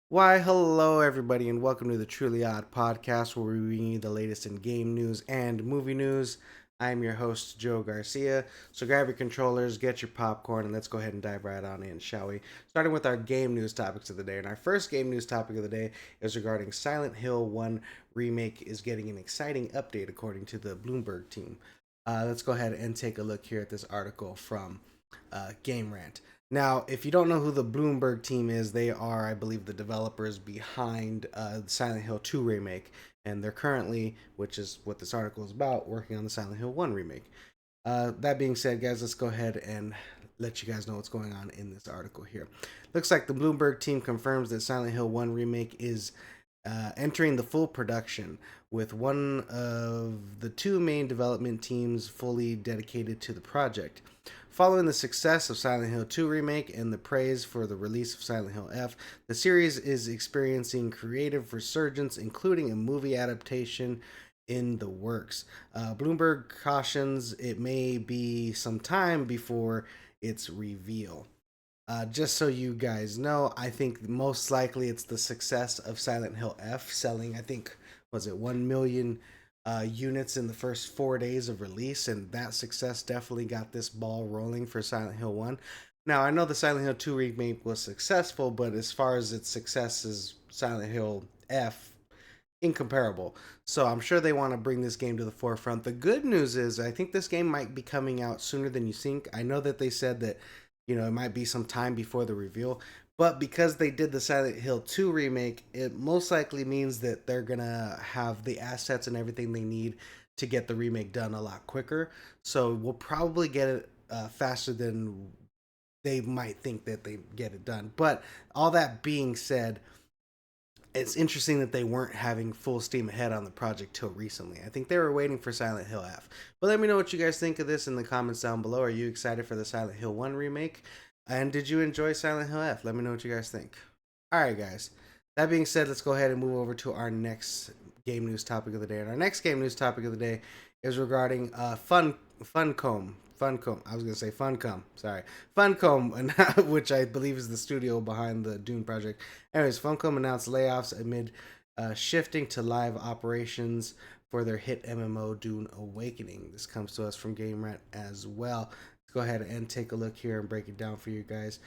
Why, hello everybody, and welcome to the Truly Odd podcast, where we bring you the latest in game news and movie news. I'm your host, Joe Garcia. So grab your controllers, get your popcorn, and let's go ahead and dive right on in, shall we? Starting with our game news topics of the day. And our first game news topic of the day is regarding Silent Hill 1 Remake is getting an exciting update, according to the Bloomberg team. Let's go ahead and take a look here at this article from Game Rant. Now, if you don't know who the Bloomberg team is, they are, I believe, the developers behind the Silent Hill 2 remake, and they're currently, which is what this article is about, working on the Silent Hill 1 remake. That being said, guys, let's go ahead and let you guys know what's going on in this article here. Looks like the Bloomberg team confirms that Silent Hill 1 remake is entering the full production, with one of the two main development teams fully dedicated to the project. Following the success of Silent Hill 2 Remake and the praise for the release of Silent Hill F, the series is experiencing creative resurgence, including a movie adaptation in the works. Bloomberg cautions it may be some time before its reveal. Just so you guys know, I think most likely it's the success of Silent Hill F selling, I think, was it 1 million units in the first 4 days of release, and that success definitely got this ball rolling for Silent Hill 1. Now, I know the Silent Hill 2 remake was successful, but as far as its success as Silent Hill F, incomparable. So I'm sure they want to bring this game to the forefront. The good news is I think this game might be coming out sooner than you think. I know that they said that, it might be some time before the reveal, but because they did the Silent Hill 2 remake, it most likely means that they're going to have the assets and everything they need to get the remake done a lot quicker. So we'll probably get it faster than they might think that they get it done. But all that being said, it's interesting that they weren't having full steam ahead on the project till recently. I think they were waiting for Silent Hill F. But let me know what you guys think of this in the comments down below. Are you excited for the Silent Hill 1 remake? And did you enjoy Silent Hill F? Let me know what you guys think. Alright, guys. That being said, let's go ahead and move over to our next game news topic of the day. And our next game news topic of the day is regarding Funcom. Funcom. I was gonna say Funcom. Sorry, Funcom, which I believe is the studio behind the Dune project. Anyways, Funcom announced layoffs amid shifting to live operations for their hit MMO Dune Awakening. This comes to us from Game Rant as well. Let's go ahead and take a look here and break it down for you guys.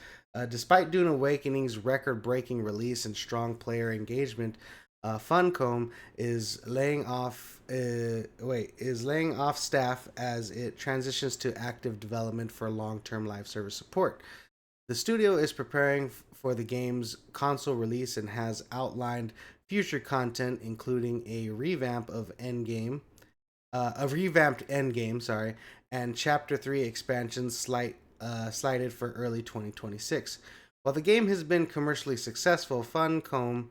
Despite Dune Awakening's record-breaking release and strong player engagement, Funcom is laying off. Is laying off staff as it transitions to active development for long-term live service support. The studio is preparing for the game's console release and has outlined future content, including a revamped Endgame, sorry, and Chapter 3 expansions slated for early 2026. While the game has been commercially successful, Funcom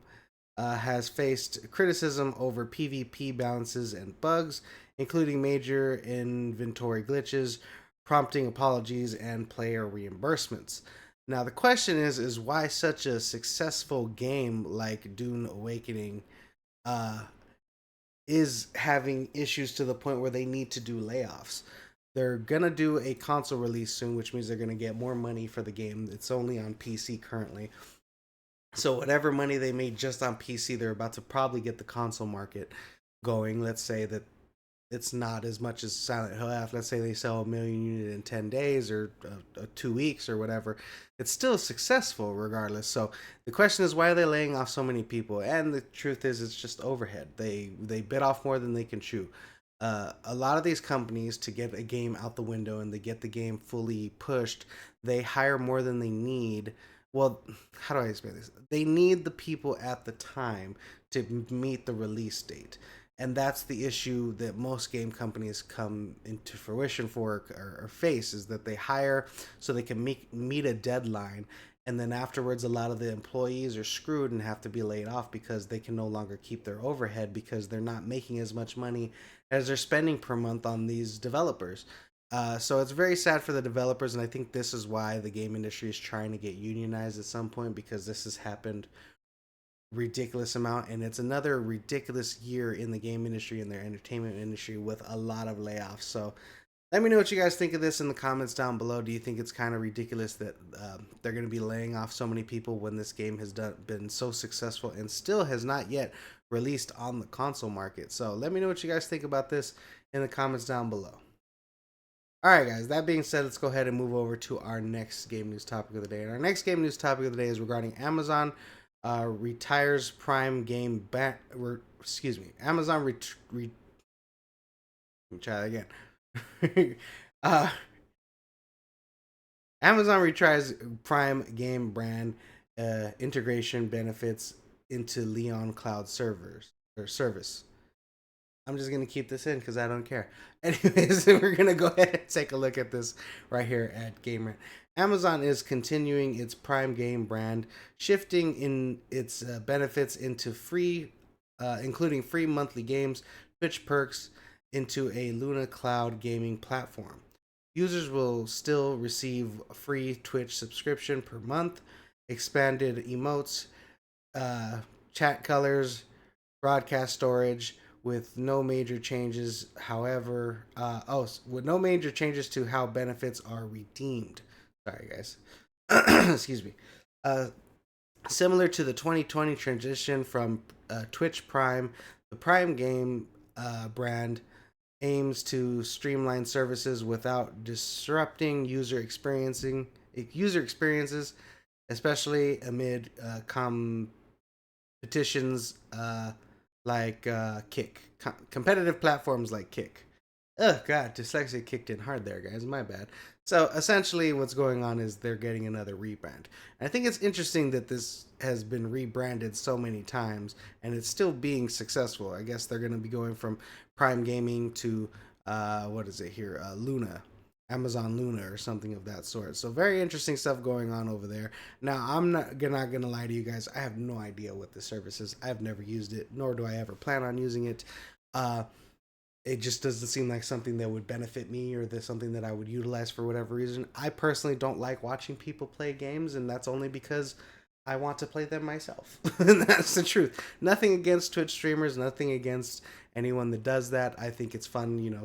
has faced criticism over PvP balances and bugs, including major inventory glitches, prompting apologies and player reimbursements. Now the question is why such a successful game like Dune Awakening uh, is having issues to the point where they need to do layoffs. They're gonna do a console release soon, which means they're gonna get more money for the game. It's only on PC currently, so whatever money they made just on PC, they're about to probably get the console market going. Let's say that it's not as much as Silent Hill F. Let's say they sell 1 million units in 10 days or 2 weeks or whatever. It's still successful regardless. So the question is, why are they laying off so many people? And the truth is, it's just overhead. They bit off more than they can chew. A lot of these companies, to get a game out the window and they get the game fully pushed, they hire more than they need. Well, how do I explain this? They need the people at the time to meet the release date, and that's the issue that most game companies come into fruition for, or face, is that they hire so they can meet a deadline, and then afterwards a lot of the employees are screwed and have to be laid off because they can no longer keep their overhead because they're not making as much money as they're spending per month on these developers. So it's very sad for the developers, and I think this is why the game industry is trying to get unionized at some point, because this has happened ridiculous amount, and it's another ridiculous year in the game industry and their entertainment industry with a lot of layoffs. So Let me know what you guys think of this in the comments down below. Do you think it's kind of ridiculous that they're going to be laying off so many people when this game has been so successful and still has not yet released on the console market? So let me know what you guys think about this in the comments down below. All right, guys. That being said, let's go ahead and move over to our next game news topic of the day. And our next game news topic of the day is regarding Amazon retires Prime game excuse me. Amazon let me try that again. uh, Amazon retries Prime game brand integration benefits into Leon Cloud servers or service. I'm just gonna keep this in because I don't care. Anyways, we're gonna go ahead and take a look at this right here at Gamer. Amazon is continuing its Prime Game brand, shifting in its benefits into free, including free monthly games, Twitch perks, into a Luna Cloud gaming platform. Users will still receive a free Twitch subscription per month, expanded emotes, chat colors, broadcast storage, with no major changes. However, with no major changes to how benefits are redeemed. Sorry, guys. Excuse me. Uh, Similar to the 2020 transition from Twitch Prime, the Prime Game brand aims to streamline services without disrupting user experiences, especially amid competitions like Kick, competitive platforms like Kick. Oh god, dyslexia kicked in hard there, guys. My bad. So essentially, what's going on is they're getting another rebrand. And I think it's interesting that this has been rebranded so many times, and it's still being successful. I guess they're going to be going from Prime Gaming to what is it here? Luna, Amazon Luna, or something of that sort. So very interesting stuff going on over there. Now, I'm not gonna lie to you guys. I have no idea what the service is. I've never used it, nor do I ever plan on using it. Uh, it just doesn't seem like something that would benefit me or that's something that I would utilize for whatever reason. I personally don't like watching people play games, and that's only because I want to play them myself. And that's the truth. Nothing against Twitch streamers, nothing against anyone that does that. I think it's fun,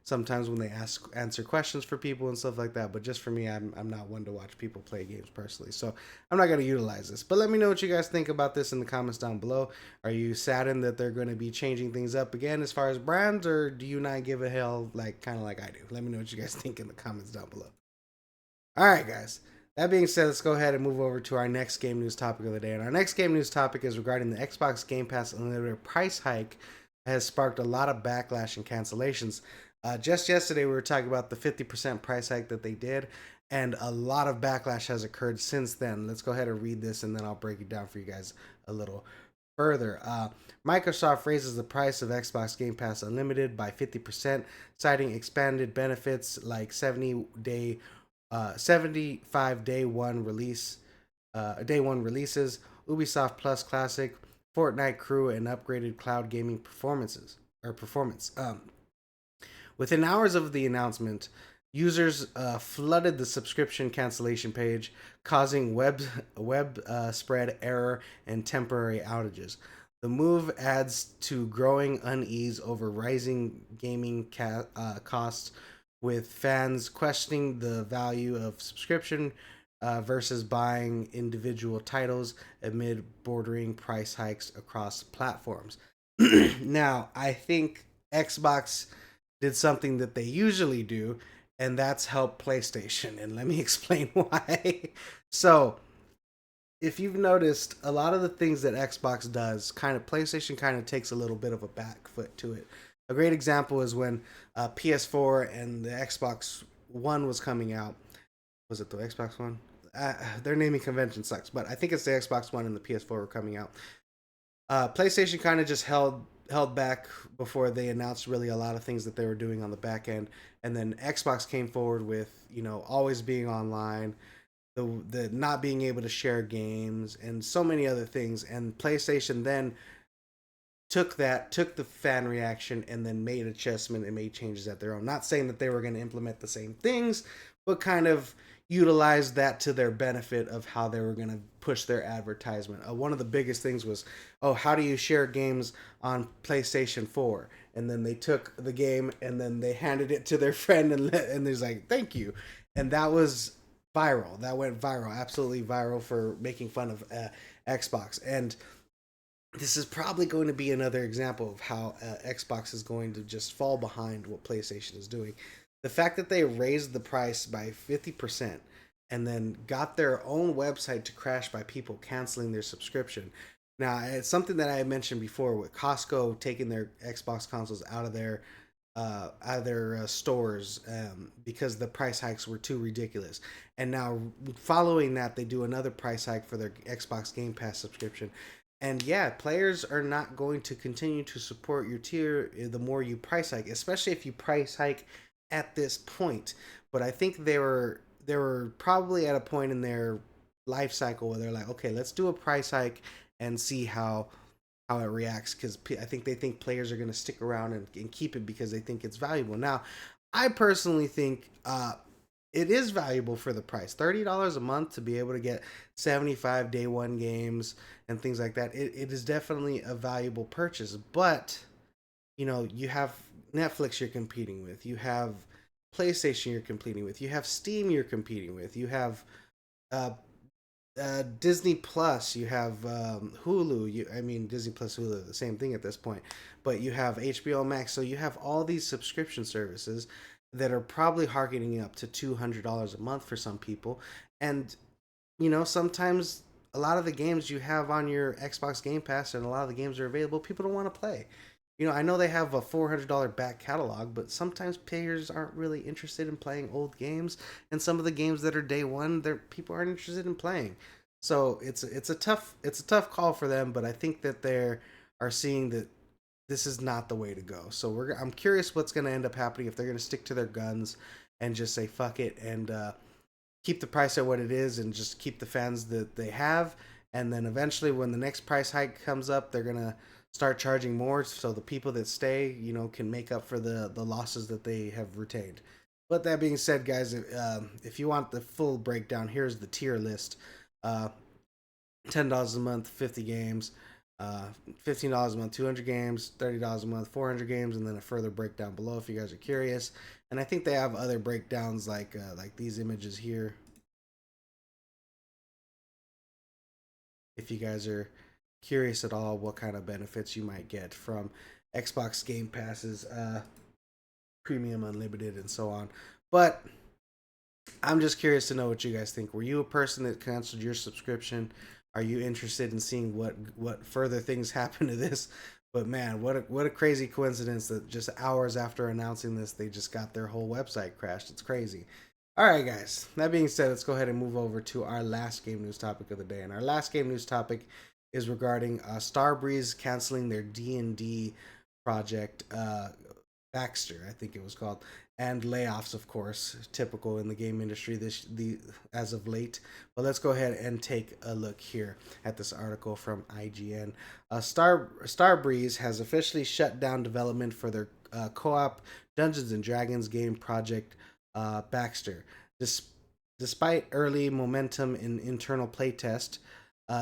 sometimes when they answer questions for people and stuff like that. But just for me, I'm not one to watch people play games personally, so I'm not going to utilize this. But let me know what you guys think about this in the comments down below. Are you saddened that they're going to be changing things up again as far as brands, or do you not give a hell kind of like I do? Let me know what you guys think in the comments down below. All right, guys. That being said, let's go ahead and move over to our next game news topic of the day. And our next game news topic is regarding the Xbox Game Pass Unlimited price hike has sparked a lot of backlash and cancellations. Just yesterday, we were talking about the 50% price hike that they did, and a lot of backlash has occurred since then. Let's go ahead and read this, and then I'll break it down for you guys a little further. Microsoft raises the price of Xbox Game Pass Unlimited by 50%, citing expanded benefits like 75 day one releases, Ubisoft Plus Classic, Fortnite Crew, and upgraded cloud gaming performance. Within hours of the announcement, users flooded the subscription cancellation page, causing web spread error and temporary outages. The move adds to growing unease over rising gaming costs, with fans questioning the value of subscription versus buying individual titles amid bordering price hikes across platforms. Now, I think Xbox did something that they usually do, and that's help PlayStation. And let me explain why. So, if you've noticed, a lot of the things that Xbox does, PlayStation kind of takes a little bit of a back foot to it. A great example is when PS4 and the Xbox One was coming out. Was it the Xbox One? Their naming convention sucks, but I think it's the Xbox One and the PS4 were coming out. PlayStation kind of just held back before they announced really a lot of things that they were doing on the back end, and then Xbox came forward with always being online, the not being able to share games, and so many other things. And PlayStation then took the fan reaction, and then made adjustment and made changes at their own. Not saying that they were going to implement the same things, but kind of utilized that to their benefit of how they were going to push their advertisement. One of the biggest things was, oh, how do you share games on PlayStation 4? And then they took the game and then they handed it to their friend and there's like, thank you. And that was viral. That went viral, absolutely viral for making fun of Xbox. And this is probably going to be another example of how Xbox is going to just fall behind what PlayStation is doing. The fact that they raised the price by 50% and then got their own website to crash by people canceling their subscription. Now, it's something that I mentioned before with Costco taking their Xbox consoles out of their stores because the price hikes were too ridiculous. And now, following that, they do another price hike for their Xbox Game Pass subscription. And yeah, players are not going to continue to support your tier the more you price hike, especially if you price hike at this point. But I think they were probably at a point in their life cycle where they're like, okay, let's do a price hike and see how it reacts, because I think they think players are going to stick around and keep it because they think it's valuable. Now, I personally think it is valuable for the price. $30 a month to be able to get 75 day one games and things like that. It is definitely a valuable purchase. But, you have Netflix you're competing with. You have PlayStation you're competing with. You have Steam you're competing with. You have uh, Disney Plus, you have Hulu. I mean, Disney Plus, Hulu, the same thing at this point. But you have HBO Max, so you have all these subscription services that are probably harkening up to $200 a month for some people. And sometimes a lot of the games you have on your Xbox Game Pass and a lot of the games are available, people don't want to play. I know they have a $400 back catalog, but sometimes players aren't really interested in playing old games, and some of the games that are day one, people aren't interested in playing. So it's a tough call for them, but I think that they are seeing that this is not the way to go. So I'm curious what's going to end up happening if they're going to stick to their guns and just say fuck it and keep the price at what it is and just keep the fans that they have. And then eventually, when the next price hike comes up, they're gonna start charging more, so the people that stay, can make up for the losses that they have retained. But that being said, guys, if you want the full breakdown, here's the tier list. Uh, $10 a month, 50 games. $15 a month, 200 games. $30 a month, 400 games, and then a further breakdown below if you guys are curious. And I think they have other breakdowns like these images here. If you guys are curious at all, what kind of benefits you might get from Xbox Game Passes, Premium, Unlimited, and so on. But I'm just curious to know what you guys think. Were you a person that canceled your subscription? Are you interested in seeing what further things happen to this? But man, what a crazy coincidence that just hours after announcing this, they just got their whole website crashed. It's crazy. All right, guys. That being said, let's go ahead and move over to our last game news topic of the day. And our last game news topic is regarding Starbreeze canceling their D&D project, Baxter, I think it was called, and layoffs, of course, typical in the game industry as of late. But let's go ahead and take a look here at this article from IGN. Starbreeze has officially shut down development for their co-op Dungeons and Dragons game project, Baxter. Despite early momentum in internal playtest,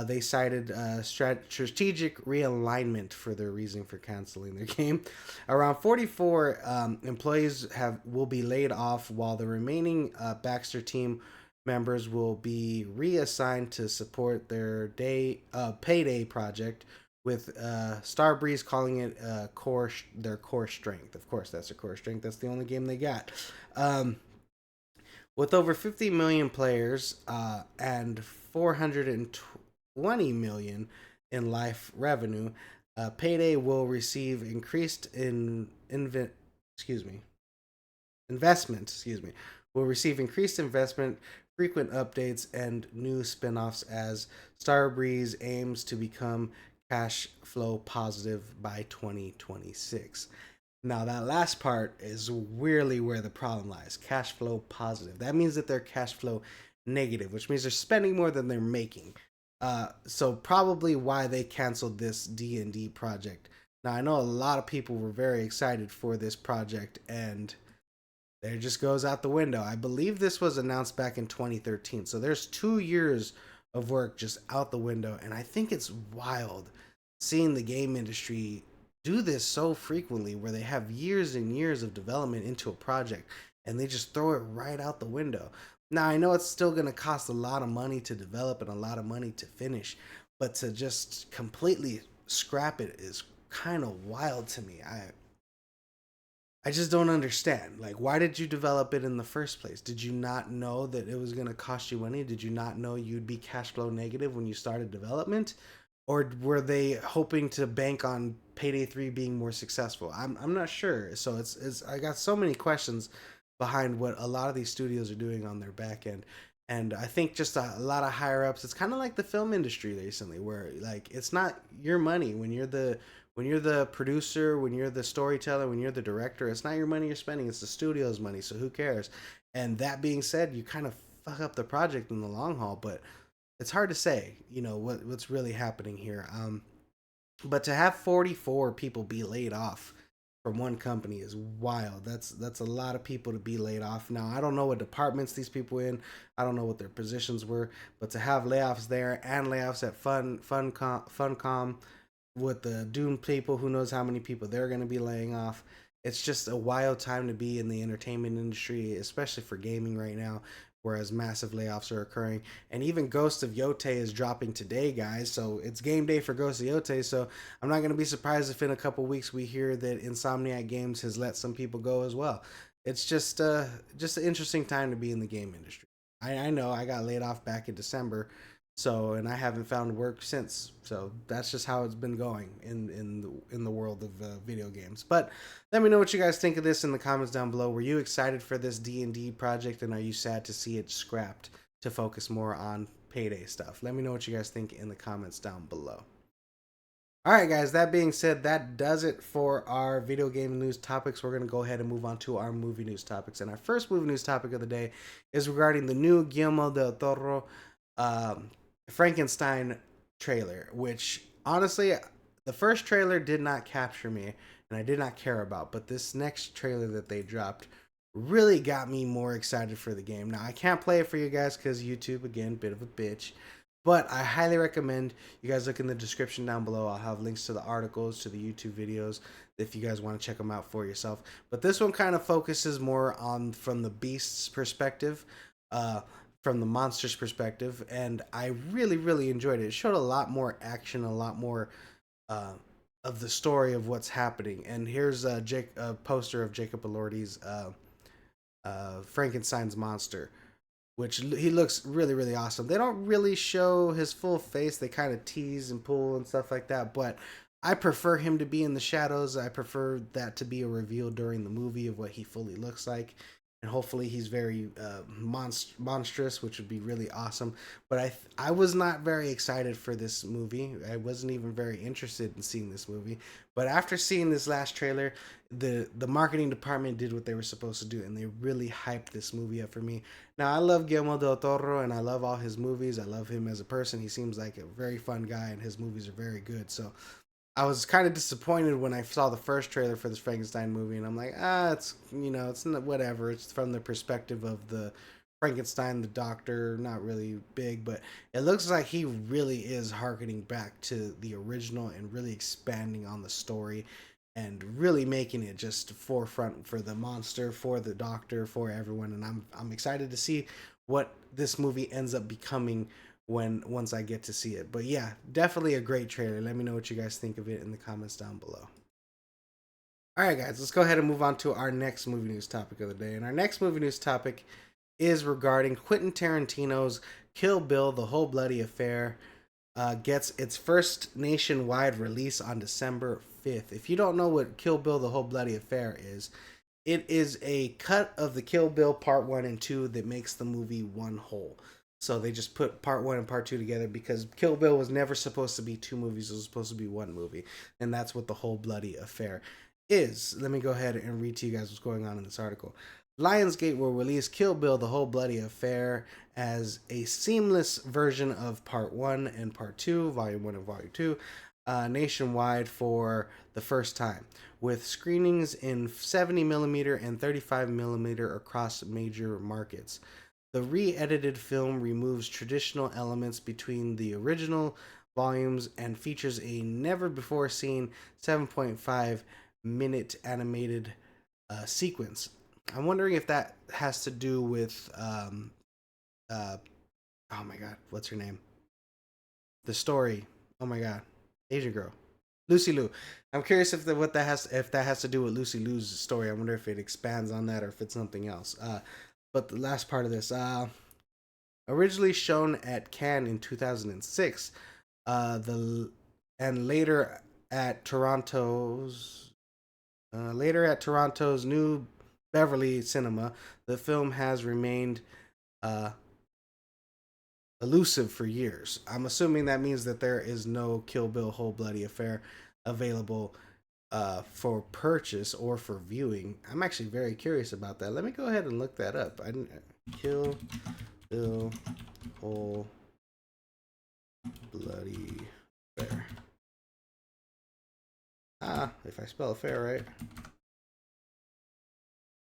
they cited strategic realignment for their reason for canceling their game. Around 44 employees will be laid off, while the remaining Baxter team members will be reassigned to support their Payday project, with Starbreeze calling it their core strength. Of course, that's their core strength. That's the only game they got. With over 50 million players and 420 million in live revenue, Payday will receive investment. Will receive increased investment, frequent updates, and new spin-offs as Starbreeze aims to become cash flow positive by 2026. Now, that last part is really where the problem lies. Cash flow positive. That means that they're cash flow negative, which means they're spending more than they're making. So probably why they canceled this D&D project. Now, I know a lot of people were very excited for this project, and There just goes out the window. I believe this was announced back in 2013. So there's 2 years of work just out the window. And I think it's wild seeing the game industry do this so frequently where they have years and years of development into a project and they just throw it right out the window. Now, I know it's still going to cost a lot of money to develop and a lot of money to finish, but to just completely scrap it is kind of wild to me. I just don't understand. Like, why did you develop it in the first place? Did you not know that it was going to cost you money? Did you not know you'd be cash flow negative when you started development? Or were they hoping to bank on Payday 3 being more successful? I'm not sure. So it's I got so many questions behind what a lot of these studios are doing on their back end. And I think just a lot of higher ups, it's kind of like the film industry recently, where like it's not your money when you're the producer, when you're the storyteller, when you're the director, it's not your money you're spending, it's the studio's money. So who cares? And that being said, you kind of fuck up the project in the long haul, but it's hard to say, what's really happening here. But to have 44 people be laid off from one company is wild. That's a lot of people to be laid off. Now I don't know what departments these people in. I don't know what their positions were, but to have layoffs there and layoffs at Funcom with the Dune people, who knows how many people they're going to be laying off. It's just a wild time to be in the entertainment industry, especially for gaming right now, whereas massive layoffs are occurring. And even Ghost of Yote is dropping today, guys. So it's game day for Ghost of Yote. So I'm not going to be surprised if in a couple weeks we hear that Insomniac Games has let some people go as well. It's just an interesting time to be in the game industry. I know I got laid off back in December, so and I haven't found work since. So that's just how it's been going in the world of video games. But let me know what you guys think of this in the comments down below. Were you excited for this D&D project, and are you sad to see it scrapped to focus more on Payday stuff? Let me know what you guys think in the comments down below. All right, guys, that being said, that does it for our video game news topics. We're going to go ahead and move on to our movie news topics. And our first movie news topic of the day is regarding the new Guillermo del Toro um, Frankenstein trailer, which honestly, the first trailer did not capture me and I did not care about. But this next trailer that they dropped really got me more excited for the game. Now, I can't play it for you guys because YouTube, again, bit of a bitch. But I highly recommend you guys look in the description down below. I'll have links to the articles, to the YouTube videos, if you guys want to check them out for yourself. But this one kind of focuses more on from the beast's perspective, uh, from the monster's perspective, and I really, really enjoyed it. It showed a lot more action, a lot more uh, of the story of what's happening. And here's a poster of Jacob Elordi's Frankenstein's monster, which he looks really, really awesome. They don't really show his full face. They kind of tease and pull and stuff like that. But I prefer him to be in the shadows. I prefer that to be a reveal during the movie of what he fully looks like. And hopefully he's very monstrous, which would be really awesome. But I was not very excited for this movie. I wasn't even very interested in seeing this movie. But after seeing this last trailer, the marketing department did what they were supposed to do, and they really hyped this movie up for me. Now, I love Guillermo del Toro, and I love all his movies. I love him as a person. He seems like a very fun guy, and his movies are very good. So I was kind of disappointed when I saw the first trailer for this Frankenstein movie, and I'm like, it's not whatever. It's from the perspective of the Frankenstein, the doctor, not really big, but it looks like he really is harkening back to the original and really expanding on the story and really making it just forefront for the monster, for the doctor, for everyone. And I'm excited to see what this movie ends up becoming once I get to see it. But yeah, definitely a great trailer. Let me know what you guys think of it in the comments down below. All right, guys, let's go ahead and move on to our next movie news topic of the day. And our next movie news topic is regarding Quentin Tarantino's Kill Bill: The Whole Bloody Affair. Gets its first nationwide release on December 5th. If you don't know what Kill Bill: The Whole Bloody Affair is, it is a cut of the Kill Bill Part 1 and 2 that makes the movie one whole. So they just put Part 1 and Part 2 together because Kill Bill was never supposed to be two movies. It was supposed to be one movie. And that's what The Whole Bloody Affair is. Let me go ahead and read to you guys what's going on in this article. Lionsgate will release Kill Bill: The Whole Bloody Affair as a seamless version of Part 1 and Part 2, Volume 1 and Volume 2, nationwide for the first time, with screenings in 70 millimeter and 35 millimeter across major markets. The re edited film removes traditional elements between the original volumes and features a never before seen 7.5-minute animated sequence. I'm wondering if that has to do with uh, oh my god, what's her name? The story. Oh my god, Asian girl, Lucy Liu. I'm curious if that has to do with Lucy Liu's story. I wonder if it expands on that or if it's something else. But the last part of this, originally shown at Cannes in 2006, the and at Toronto's Toronto's New Beverly Cinema, the film has remained uh, elusive for years. I'm assuming that means that there is no Kill Bill Whole Bloody Affair available for purchase or for viewing. I'm actually very curious about that. Let me go ahead and look that up. I didn't Kill Bill Whole Bloody Affair. If I spell affair right.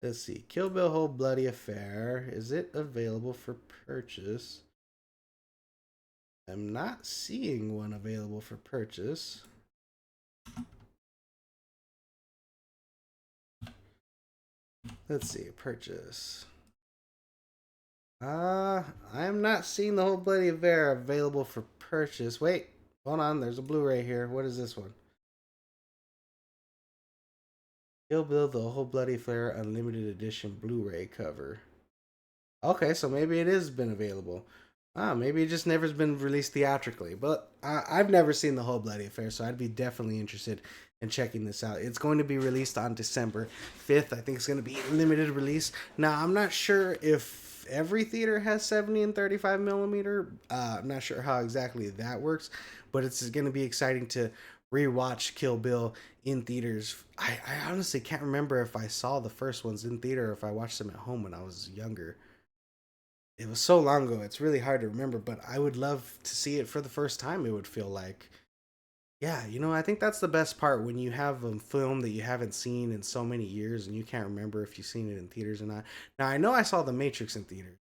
Let's see. Kill Bill Whole Bloody Affair. Is it available for purchase? I'm not seeing one available for purchase. Let's see. Purchase. I am not seeing the Whole Bloody Affair available for purchase. Wait. Hold on. There's a Blu-ray here. What is this one? Kill Bill The Whole Bloody Affair Unlimited Edition Blu-ray cover. Okay, so maybe it has been available. Maybe it just never's been released theatrically. But I've never seen the Whole Bloody Affair, so I'd be definitely interested in checking this out. It's going to be released on December 5th. I think it's going to be limited release. Now, I'm not sure if every theater has 70 and 35 millimeter. I'm not sure how exactly that works, but it's going to be exciting to rewatch Kill Bill in theaters. I honestly can't remember if I saw the first ones in theater or if I watched them at home when I was younger. It was so long ago, it's really hard to remember, but I would love to see it for the first time. It would feel like, yeah, I think that's the best part when you have a film that you haven't seen in so many years and you can't remember if you've seen it in theaters or not. Now, I know I saw The Matrix in theaters.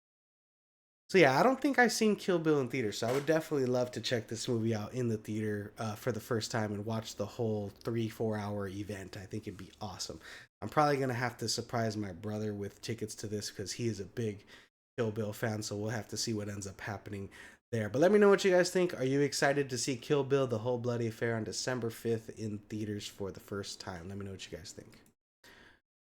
So yeah, I don't think I've seen Kill Bill in theater, so I would definitely love to check this movie out in the theater for the first time and watch the whole 3-4 hour event. I think it'd be awesome. I'm probably gonna have to surprise my brother with tickets to this because he is a big Kill Bill fan, so we'll have to see what ends up happening there. But let me know what you guys think. Are you excited to see Kill Bill The Whole Bloody Affair on December 5th in theaters for the first time? Let me know what you guys think.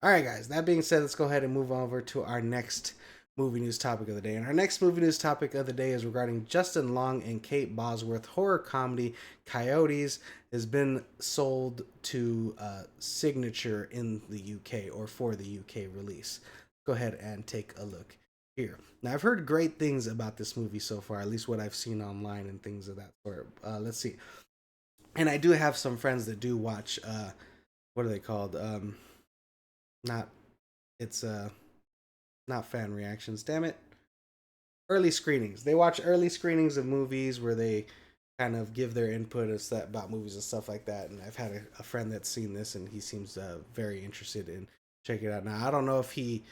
All right, guys, that being said, let's go ahead and move over to our next movie news topic of the day. And our next movie news topic of the day is regarding Justin Long and Kate Bosworth horror comedy Coyotes has been sold to Signature in the UK or for the UK release. Go ahead and take a look here. Now, I've heard great things about this movie so far, at least what I've seen online and things of that sort. Let's see. And I do have some friends that do watch, what are they called? Not, it's, not fan reactions, damn it. Early screenings. They watch early screenings of movies where they kind of give their input about movies and stuff like that. And I've had a friend that's seen this and he seems very interested in checking it out. Now, I don't know if he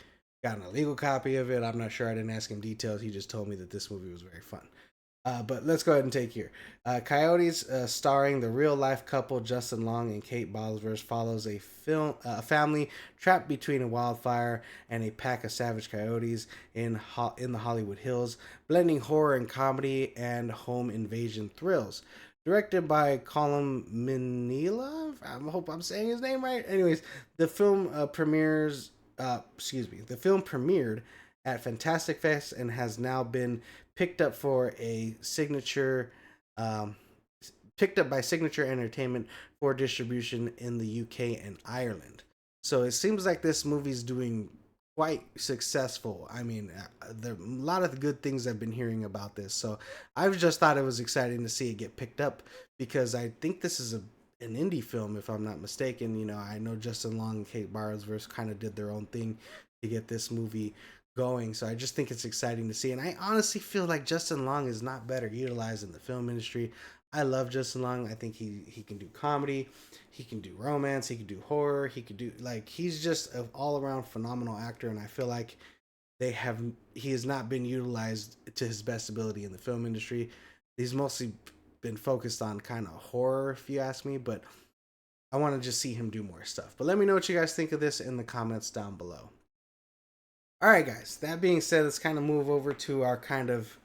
got an illegal copy of it. I'm not sure. I didn't ask him details. He just told me that this movie was very fun. But let's go ahead and take here. Coyotes, starring the real life couple Justin Long and Kate Bosworth, follows a family trapped between a wildfire and a pack of savage coyotes in the Hollywood Hills, blending horror and comedy and home invasion thrills. Directed by Colin Minila, I hope I'm saying his name right. Anyways, the film the film premiered at Fantastic Fest and has now been picked up for a signature um, picked up by Signature Entertainment for distribution in the UK and Ireland. So it seems like this movie's doing quite successful. I mean, there are a lot of good things I've been hearing about this. So I've just thought it was exciting to see it get picked up because I think this is an indie film, if I'm not mistaken. I know Justin Long and Kate Bosworth kind of did their own thing to get this movie going. So I just think it's exciting to see. And I honestly feel like Justin Long is not better utilized in the film industry. I love Justin Long. I think he can do comedy, he can do romance, he can do horror, he could do like he's just an all around phenomenal actor. And I feel like they have he has not been utilized to his best ability in the film industry. He's mostly been focused on kind of horror, if you ask me. But I want to just see him do more stuff. But let me know what you guys think of this in the comments down below. All right, guys. That being said, let's kind of move over to our kind of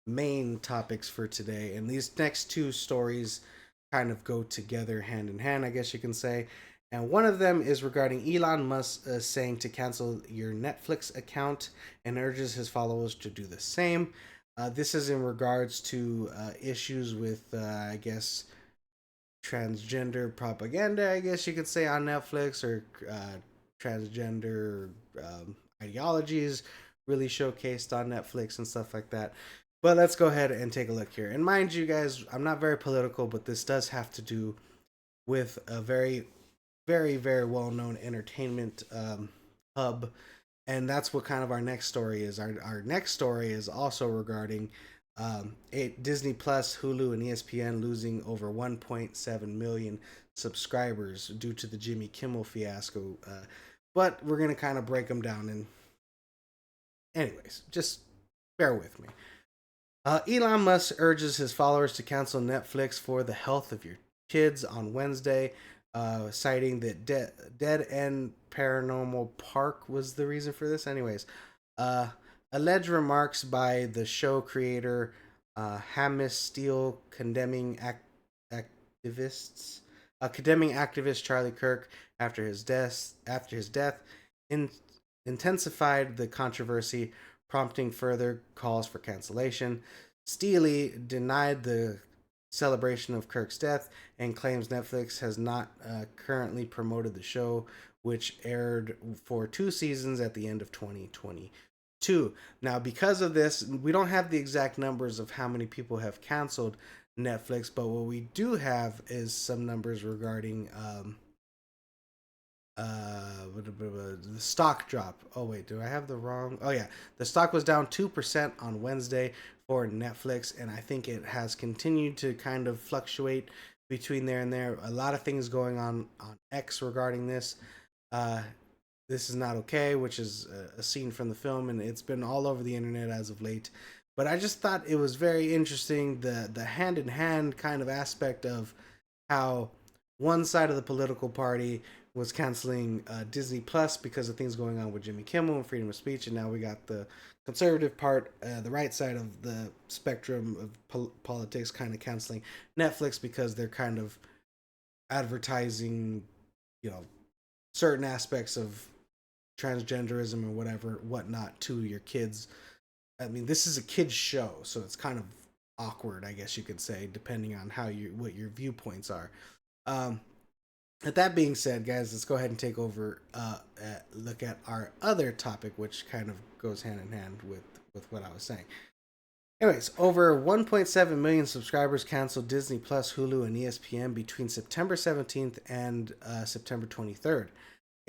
main topics for today. And these next two stories kind of go together hand in hand, I guess you can say. And one of them is regarding Elon Musk saying to cancel your Netflix account and urges his followers to do the same. This is in regards to issues with, I guess, transgender propaganda, I guess you could say, on Netflix, or transgender ideologies really showcased on Netflix and stuff like that. But let's go ahead and take a look here. And mind you guys, I'm not very political, but this does have to do with a very, very, very well known entertainment hub. And that's what kind of our next story is. Our next story is also regarding Disney Plus, Hulu, and ESPN losing over 1.7 million subscribers due to the Jimmy Kimmel fiasco. But we're going to kind of break them down. And, anyways, just bear with me. Elon Musk urges his followers to cancel Netflix for the health of your kids on Wednesday, citing that Dead End Paranormal Park was the reason for this. Anyways, alleged remarks by the show creator Hamis Steele condemning activist Charlie Kirk after his death. In, intensified the controversy, prompting further calls for cancellation. Steele denied the celebration of Kirk's death and claims Netflix has not currently promoted the show, which aired for 2 seasons at the end of 2022. Now, because of this, we don't have the exact numbers of how many people have canceled Netflix, but what we do have is some numbers regarding the stock drop. Oh wait, do I have the wrong? Oh yeah, the stock was down 2% on Wednesday for Netflix, and I think it has continued to kind of fluctuate between there and there. A lot of things going on X regarding this. This is not okay, which is a scene from the film, and it's been all over the internet as of late. But I just thought it was very interesting, the hand in hand kind of aspect of how one side of the political party was canceling Disney Plus because of things going on with Jimmy Kimmel and freedom of speech, and now we got the conservative part, the right side of the spectrum of politics, kind of canceling Netflix because they're kind of advertising, you know, certain aspects of transgenderism or whatnot to your kids. I mean, this is a kids show, so it's kind of awkward, I guess you could say, depending on what your viewpoints are. With that being said, guys, let's go ahead and take over. Look at our other topic, which kind of goes hand in hand with what I was saying. Anyways, over 1.7 million subscribers canceled Disney Plus, Hulu, and ESPN between September 17th and September 23rd.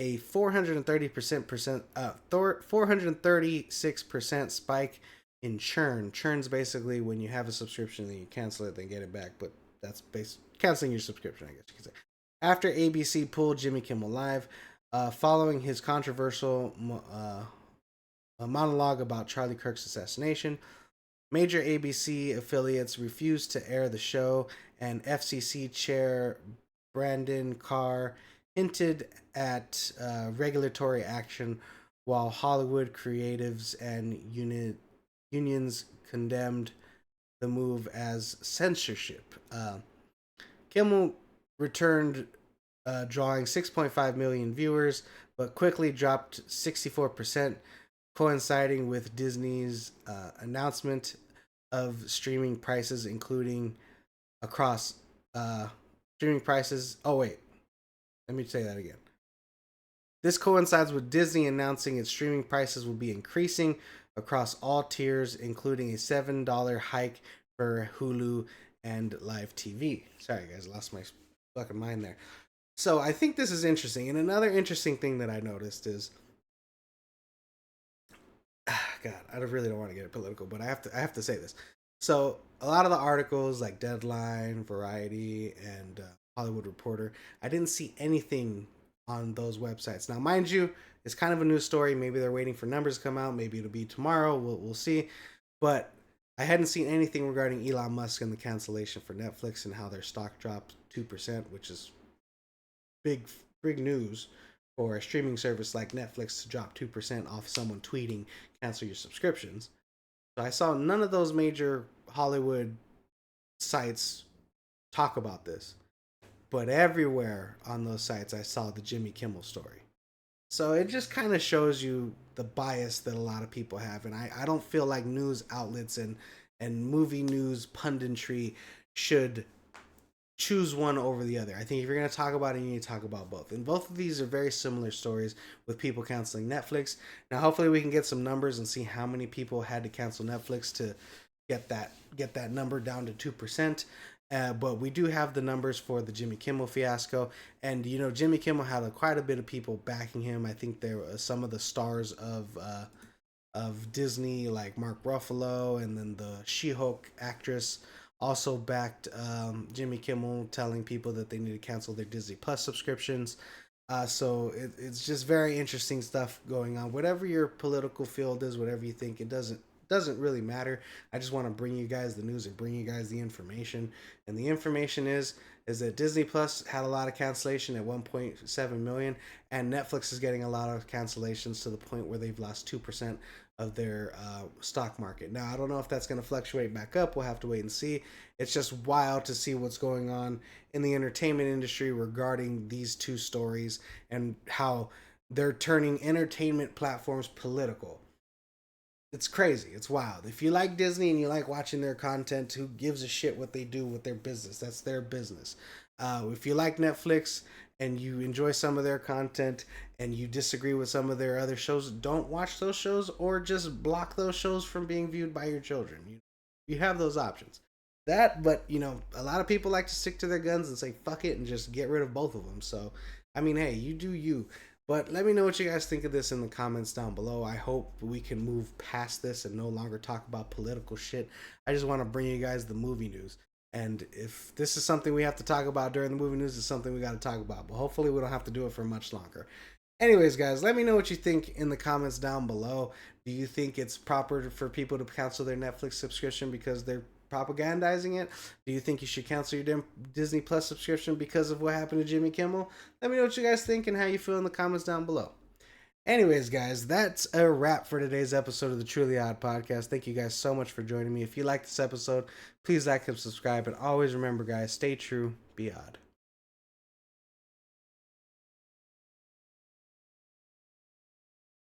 A 436% spike in churn. Churn's basically when you have a subscription and you cancel it, then get it back. But that's canceling your subscription, I guess you could say. After ABC pulled Jimmy Kimmel Live, following his controversial monologue about Charlie Kirk's assassination, major ABC affiliates refused to air the show, and FCC Chair Brandon Carr hinted at regulatory action, while Hollywood creatives and unions condemned the move as censorship. Kimmel returned, drawing 6.5 million viewers, but quickly dropped 64%, coinciding with Disney's announcement of streaming prices, including across streaming prices. Oh, wait. Let me say that again. This coincides with Disney announcing its streaming prices will be increasing across all tiers, including a $7 hike for Hulu and live TV. Sorry, guys, I lost my fucking mind there. So I think this is interesting. And another interesting thing that I noticed is God, I really don't want to get political, but I have to say this. So a lot of the articles like Deadline, Variety, and Hollywood Reporter, I didn't see anything on those websites. Now, mind you, it's kind of a news story. Maybe they're waiting for numbers to come out. Maybe it'll be tomorrow. We'll see. But I hadn't seen anything regarding Elon Musk and the cancellation for Netflix and how their stock dropped 2%, which is big big news for a streaming service like Netflix to drop 2% off someone tweeting cancel your subscriptions. So I saw none of those major Hollywood sites talk about this, but everywhere on those sites I saw the Jimmy Kimmel story. So it just kind of shows you the bias that a lot of people have, and I don't feel like news outlets and movie news punditry should choose one over the other. I think if you're going to talk about it, you need to talk about both. And both of these are very similar stories with people canceling Netflix. Now, hopefully, we can get some numbers and see how many people had to cancel Netflix to get that number down to 2%. But we do have the numbers for the Jimmy Kimmel fiasco, and Jimmy Kimmel had quite a bit of people backing him. I think there were some of the stars of Disney, like Mark Ruffalo, and then the She-Hulk actress also backed Jimmy Kimmel, telling people that they need to cancel their Disney Plus subscriptions. So it's just very interesting stuff going on. Whatever your political field is, whatever you think, it doesn't really matter. I just want to bring you guys the news and bring you guys the information. And the information is that Disney Plus had a lot of cancellation at 1.7 million, and Netflix is getting a lot of cancellations to the point where they've lost 2% of their stock market. Now, I don't know if that's going to fluctuate back up. We'll have to wait and see. It's just wild to see what's going on in the entertainment industry regarding these two stories and how they're turning entertainment platforms political. It's crazy. It's wild. If you like Disney and you like watching their content, who gives a shit what they do with their business? That's their business. If you like Netflix and you enjoy some of their content and you disagree with some of their other shows, don't watch those shows or just block those shows from being viewed by your children. You have those options. But a lot of people like to stick to their guns and say fuck it and just get rid of both of them. So, I mean, hey, you do you. But let me know what you guys think of this in the comments down below. I hope we can move past this and no longer talk about political shit. I just want to bring you guys the movie news. And if this is something we have to talk about during the movie news, it's something we got to talk about. But hopefully we don't have to do it for much longer. Anyways, guys, let me know what you think in the comments down below. Do you think it's proper for people to cancel their Netflix subscription because they're propagandizing it? Do you think you should cancel your Disney Plus subscription because of what happened to Jimmy Kimmel? Let me know what you guys think and how you feel in the comments down below. Anyways, guys, that's a wrap for today's episode of the Truly Odd Podcast. Thank you guys so much for joining me. If you like this episode, please like and subscribe. And always remember, guys, stay true, be odd.